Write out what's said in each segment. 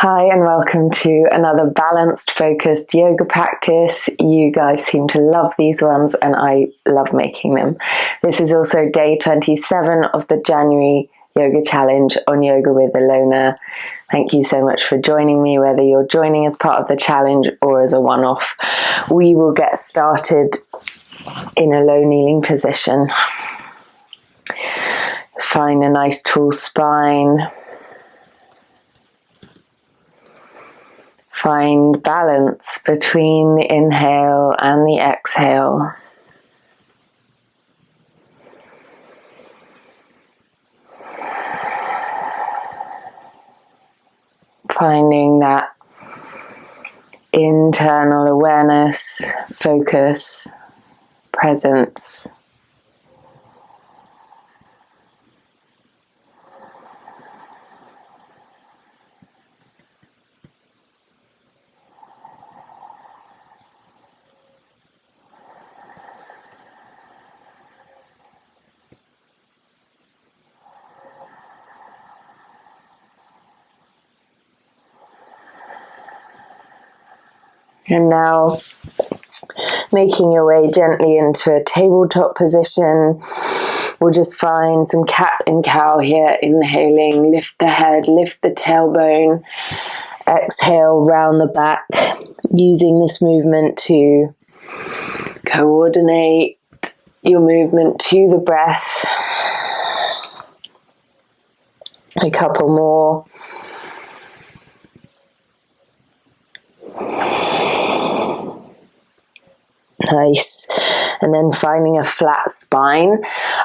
Hi and welcome to another balanced, focused yoga practice. You guys seem to love these ones and I love making them. This is also day 27 of the January Yoga Challenge on Yoga with Ilona. Thank you so much for joining me, whether you're joining as part of the challenge or as a one-off. We will get started in a low kneeling position. Find a nice tall spine. Find balance between the inhale and the exhale. Finding that internal awareness, focus, presence. And now, making your way gently into a tabletop position. We'll just find some cat and cow here. Inhaling, lift the head, lift the tailbone. Exhale, round the back. Using this movement to coordinate your movement to the breath. A couple more. Nice. And then finding a flat spine,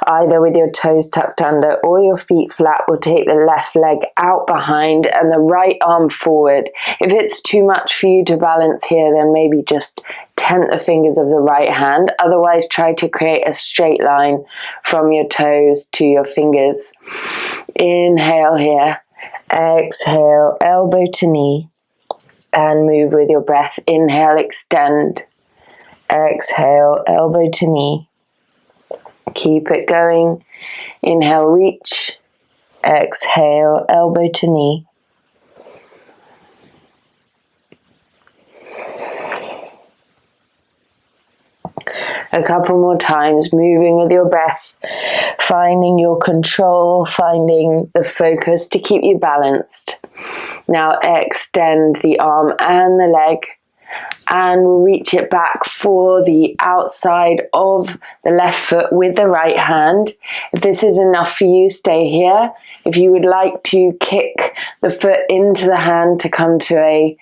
either with your toes tucked under or your feet flat. We'll take the left leg out behind and the right arm forward. If it's too much for you to balance here, then maybe just tent the fingers of the right hand. Otherwise, try to create a straight line from your toes to your fingers. Inhale here. Exhale, elbow to knee. And move with your breath. Inhale, extend. Exhale, elbow to knee. Keep it going. Inhale, reach. Exhale, elbow to knee. A couple more times, moving with your breath, finding your control, finding the focus to keep you balanced. Now extend the arm and the leg. And we'll reach it back for the outside of the left foot with the right hand. If this is enough for you, stay here. If you would like to kick the foot into the hand to come to a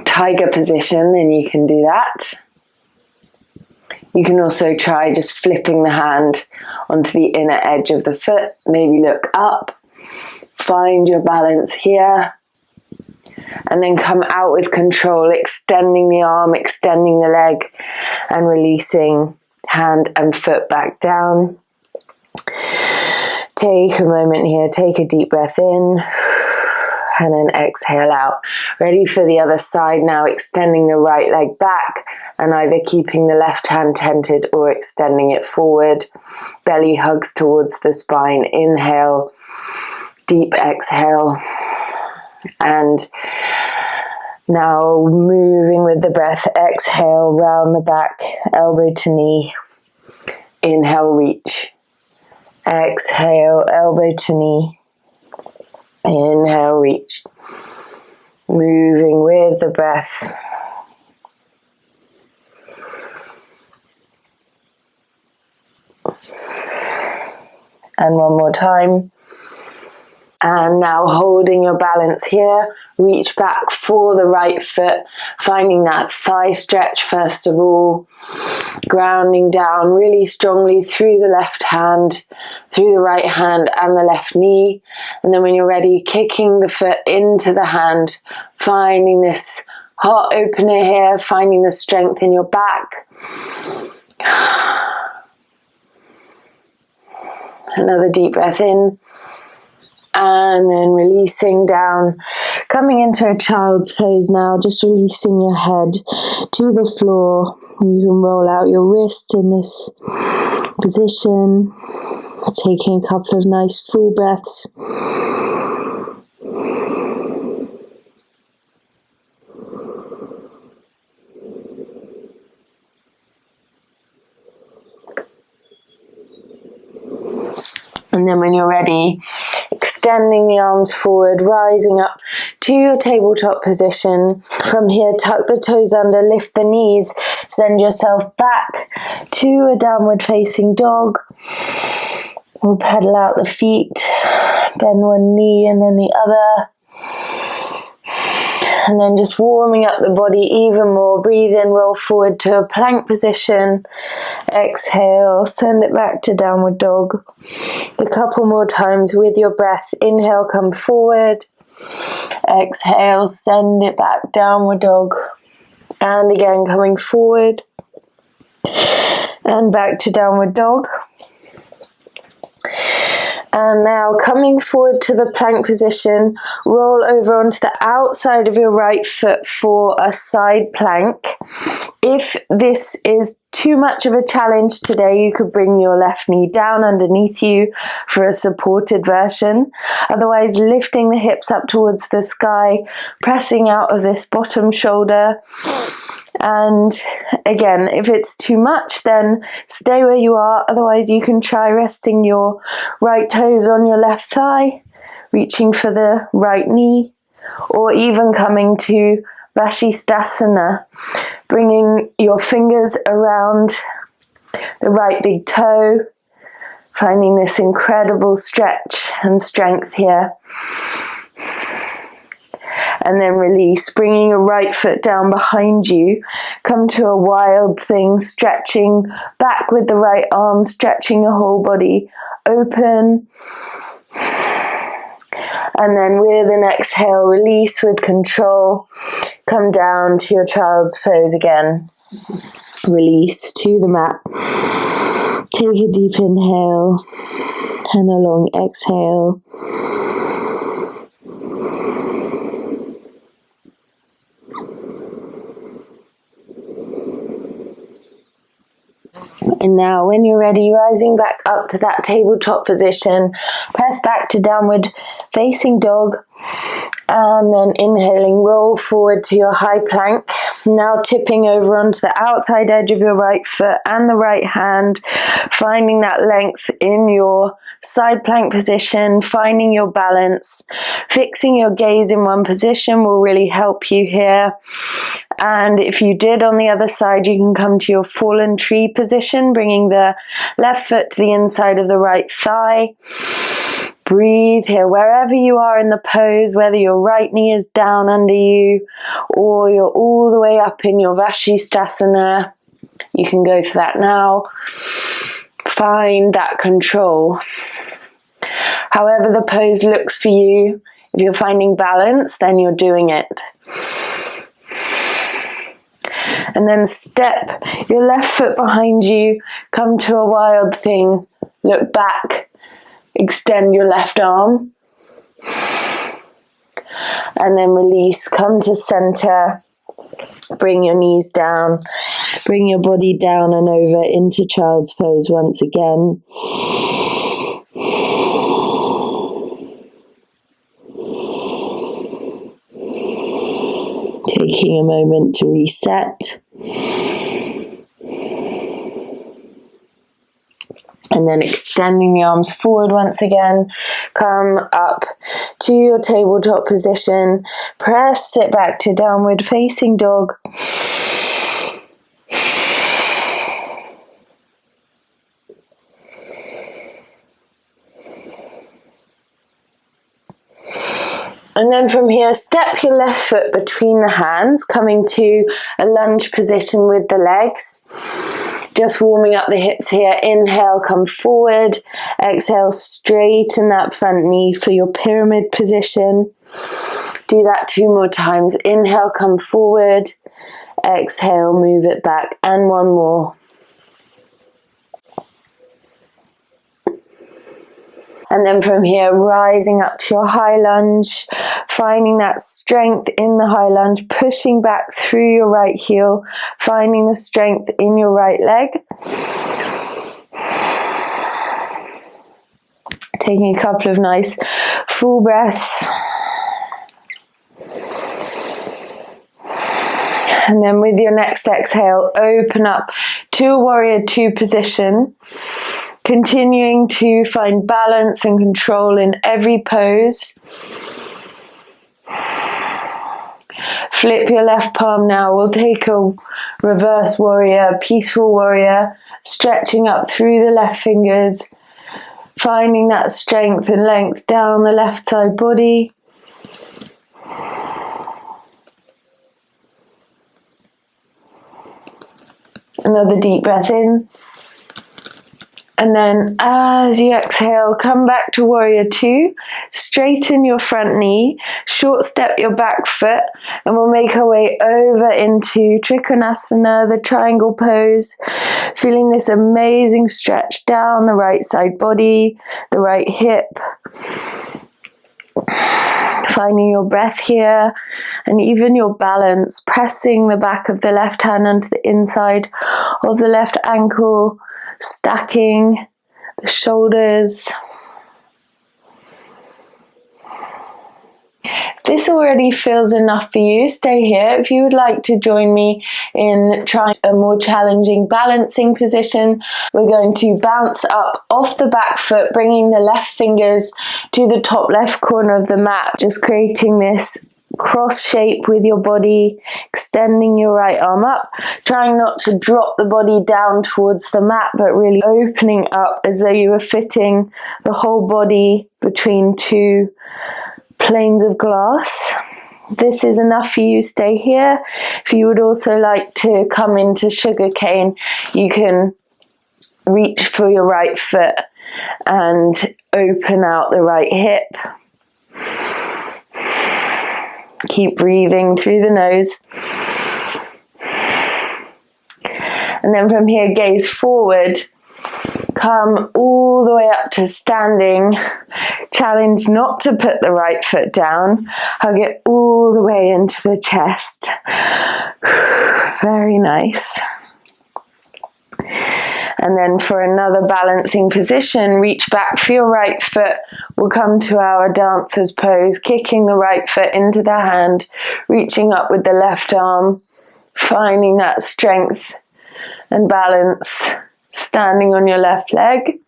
tiger position, then you can do that. You can also try just flipping the hand onto the inner edge of the foot. Maybe look up. Find your balance here. And then come out with control, extending the arm, extending the leg, and releasing hand and foot back down. Take a moment here, take a deep breath in, and then exhale out. Ready for the other side now, extending the right leg back, and either keeping the left hand tented or extending it forward. Belly hugs towards the spine. Inhale, deep exhale. And now moving with the breath, exhale, round the back, elbow to knee. Inhale, reach. Exhale, elbow to knee. Inhale, reach. Moving with the breath. And one more time. And now holding your balance here, reach back for the right foot, finding that thigh stretch first of all, grounding down really strongly through the left hand, through the right hand and the left knee. And then when you're ready, kicking the foot into the hand, finding this heart opener here, finding the strength in your back. Another deep breath in. And then releasing down, coming into a child's pose now, just releasing your head to the floor. You can roll out your wrists in this position, taking a couple of nice full breaths. And then when you're ready, extending the arms forward, rising up to your tabletop position. From here, tuck the toes under, lift the knees, send yourself back to a downward facing dog. We'll pedal out the feet, bend one knee and then the other. And then just warming up the body even more. Breathe in, roll forward to a plank position. Exhale, send it back to downward dog. A couple more times with your breath. Inhale, come forward. Exhale, send it back, downward dog. And again, coming forward. And back to downward dog. And now coming forward to the plank position, roll over onto the outside of your right foot for a side plank. If this is too much of a challenge today, you could bring your left knee down underneath you for a supported version. Otherwise, lifting the hips up towards the sky, pressing out of this bottom shoulder. And again, if it's too much, then stay where you are. Otherwise, you can try resting your right toes on your left thigh, reaching for the right knee, or even coming to Vashisthasana, bringing your fingers around the right big toe, finding this incredible stretch and strength here. And then release, bringing your right foot down behind you. Come to a wild thing, stretching back with the right arm, stretching your whole body open. And then with an exhale, release with control. Come down to your child's pose again. Release to the mat. Take a deep inhale and a long exhale. And now when you're ready, rising back up to that tabletop position, press back to downward facing dog, and then inhaling, roll forward to your high plank. Now tipping over onto the outside edge of your right foot and the right hand, finding that length in your side plank position, finding your balance. Fixing your gaze in one position will really help you here. And if you did on the other side, you can come to your fallen tree position, bringing the left foot to the inside of the right thigh. Breathe here, wherever you are in the pose, whether your right knee is down under you or you're all the way up in your Vashisthasana. You can go for that now. Find that control. However the pose looks for you, if you're finding balance, then you're doing it. And then step your left foot behind you, come to a wild thing, look back, extend your left arm, and then release, come to center, bring your knees down, bring your body down and over into child's pose once again. Taking a moment to reset. And then extending the arms forward once again. Come up to your tabletop position. Press it back to downward facing dog. And then from here, step your left foot between the hands, coming to a lunge position with the legs. Just warming up the hips here. Inhale, come forward. Exhale, straighten that front knee for your pyramid position. Do that 2 more times. Inhale, come forward. Exhale, move it back. And 1 more. And then from here, rising up to your high lunge, finding that strength in the high lunge, pushing back through your right heel, finding the strength in your right leg. Taking a couple of nice full breaths. And then with your next exhale, open up to a warrior 2 position. Continuing to find balance and control in every pose. Flip your left palm now. We'll take a reverse warrior, peaceful warrior, stretching up through the left fingers, finding that strength and length down the left side body. Another deep breath in. And then as you exhale, come back to warrior two. Straighten your front knee, short step your back foot, and we'll make our way over into Trikonasana, the triangle pose. Feeling this amazing stretch down the right side body, the right hip. Finding your breath here and even your balance, pressing the back of the left hand onto the inside of the left ankle, stacking the shoulders. If this already feels enough for you, stay here. If you would like to join me in trying a more challenging balancing position, we're going to bounce up off the back foot, bringing the left fingers to the top left corner of the mat, just creating this cross shape with your body, extending your right arm up, trying not to drop the body down towards the mat, but really opening up as though you were fitting the whole body between two planes of glass. If this is enough for you, stay here. If you would also like to come into sugar cane, you can reach for your right foot and open out the right hip. Keep breathing through the nose. And then from here, gaze forward. Come all the way up to standing. Challenge not to put the right foot down. Hug it all the way into the chest. Very nice. And then for another balancing position, reach back for your right foot. We'll come to our dancer's pose, kicking the right foot into the hand, reaching up with the left arm, finding that strength and balance, standing on your left leg.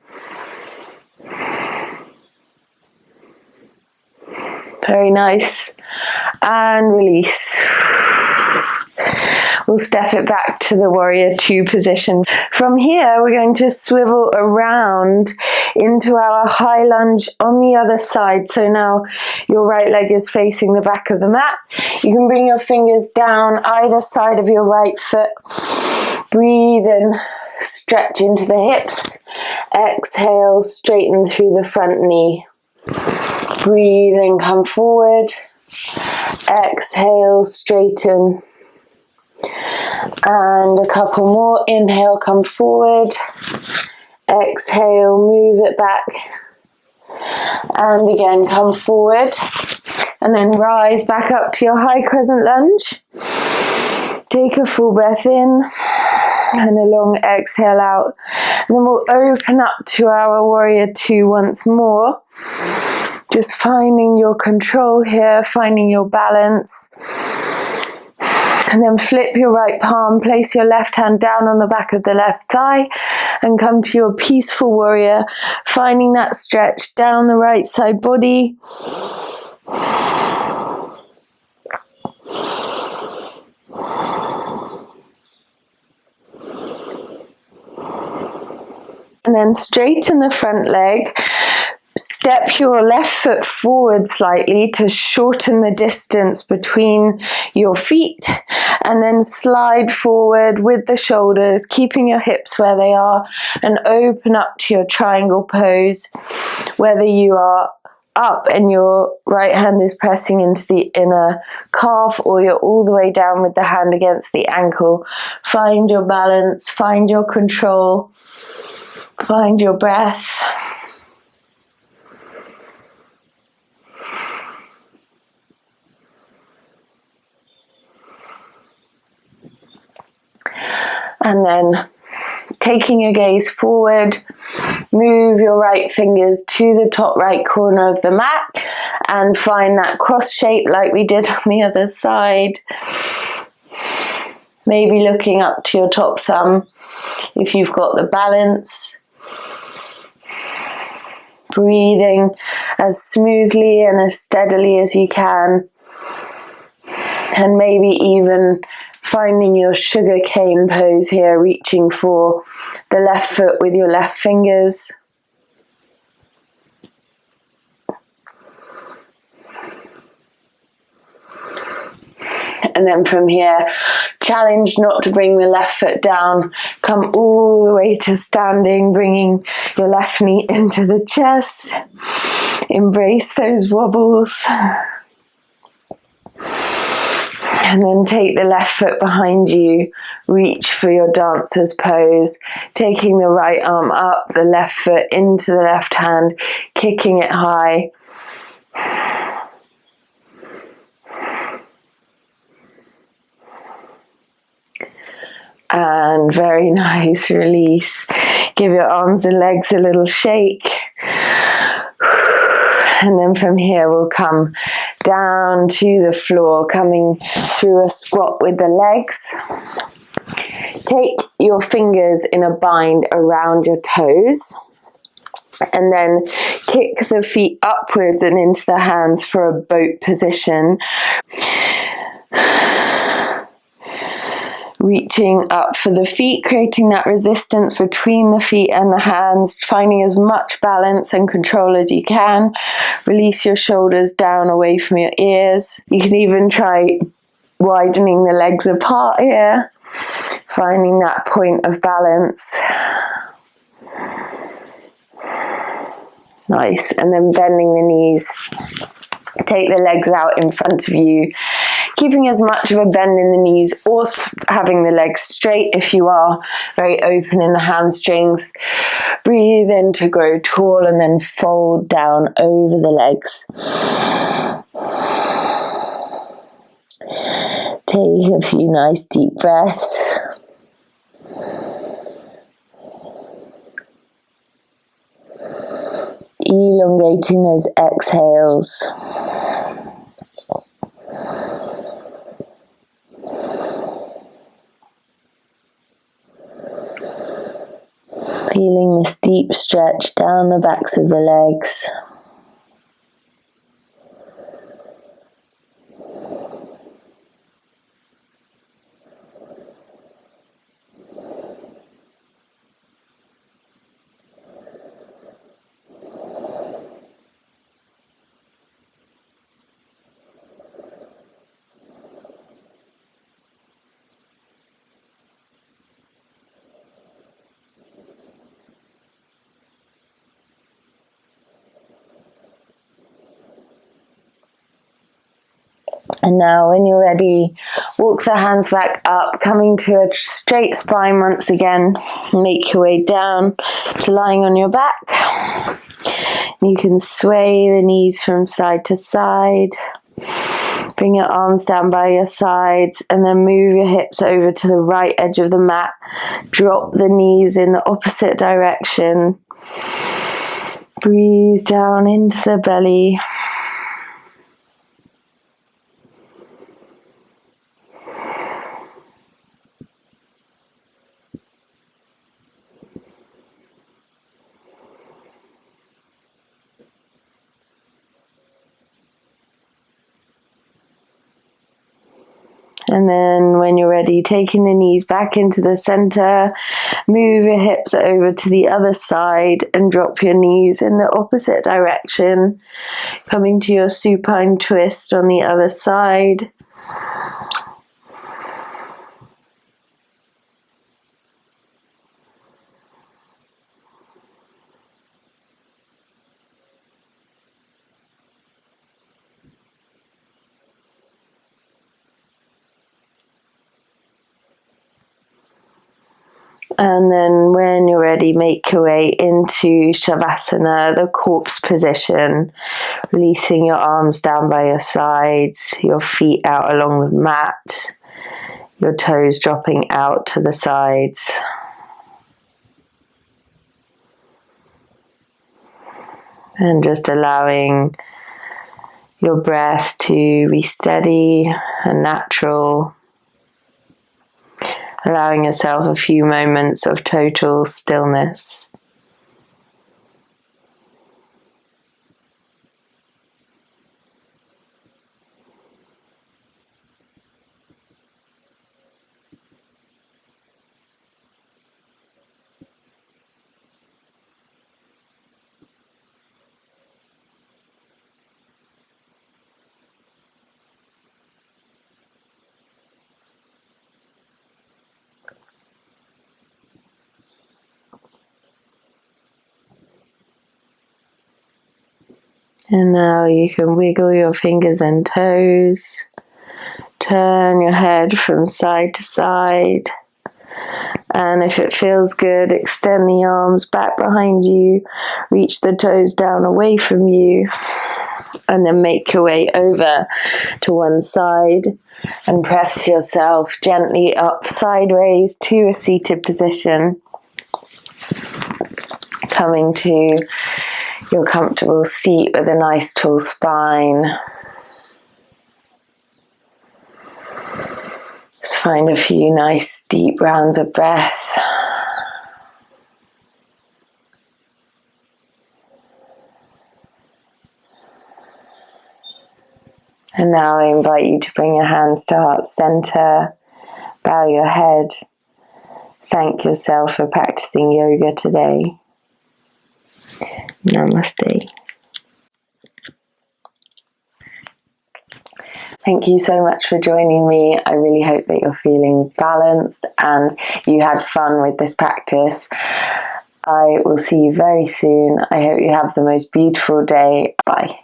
Very nice. And release. We'll step it back to the warrior two position. From here, we're going to swivel around into our high lunge on the other side. So now your right leg is facing the back of the mat. You can bring your fingers down either side of your right foot. Breathe in, stretch into the hips. Exhale, straighten through the front knee. Breathe in, come forward. Exhale, straighten. And a couple more. Inhale, come forward. Exhale, move it back. And again, come forward. And then rise back up to your high crescent lunge. Take a full breath in and a long exhale out. And then we'll open up to our warrior two once more. Just finding your control here, finding your balance. And then flip your right palm, place your left hand down on the back of the left thigh and come to your peaceful warrior, finding that stretch down the right side body. And then straighten the front leg. Step your left foot forward slightly to shorten the distance between your feet, and then slide forward with the shoulders, keeping your hips where they are, and open up to your triangle pose. Whether you are up and your right hand is pressing into the inner calf, or you're all the way down with the hand against the ankle, find your balance, find your control, find your breath. And then taking your gaze forward, move your right fingers to the top right corner of the mat and find that cross shape like we did on the other side. Maybe looking up to your top thumb if you've got the balance. Breathing as smoothly and as steadily as you can. And maybe even finding your sugar cane pose here, reaching for the left foot with your left fingers. And then from here, challenge not to bring the left foot down. Come all the way to standing, bringing your left knee into the chest. Embrace those wobbles. And then take the left foot behind you. Reach for your dancer's pose. Taking the right arm up, the left foot into the left hand, kicking it high. And very nice, release. Give your arms and legs a little shake. And then from here we'll come down to the floor, coming through a squat with the legs. Take your fingers in a bind around your toes. And then kick the feet upwards and into the hands for a boat position. Reaching up for the feet, creating that resistance between the feet and the hands, finding as much balance and control as you can. Release your shoulders down away from your ears. You can even try widening the legs apart here, finding that point of balance. Nice. And then bending the knees. Take the legs out in front of you, keeping as much of a bend in the knees or having the legs straight if you are very open in the hamstrings. Breathe in to grow tall and then fold down over the legs. Take a few nice deep breaths. Elongating those exhales. Feeling this deep stretch down the backs of the legs. And now when you're ready, walk the hands back up, coming to a straight spine once again. Make your way down to lying on your back. You can sway the knees from side to side. Bring your arms down by your sides and then move your hips over to the right edge of the mat. Drop the knees in the opposite direction. Breathe down into the belly. And then when you're ready, taking the knees back into the center, move your hips over to the other side and drop your knees in the opposite direction, coming to your supine twist on the other side. And then when you're ready, make your way into Shavasana, the corpse position, releasing your arms down by your sides, your feet out along the mat, your toes dropping out to the sides. And just allowing your breath to be steady and natural. Allowing yourself a few moments of total stillness. And now you can wiggle your fingers and toes. Turn your head from side to side. And if it feels good, extend the arms back behind you. Reach the toes down away from you. And then make your way over to one side and press yourself gently up sideways to a seated position. Coming to your comfortable seat with a nice tall spine. Just find a few nice deep rounds of breath. And now I invite you to bring your hands to heart center, bow your head, thank yourself for practicing yoga today. Namaste. Thank you so much for joining me. I really hope that you're feeling balanced and you had fun with this practice. I will see you very soon. I hope you have the most beautiful day. Bye.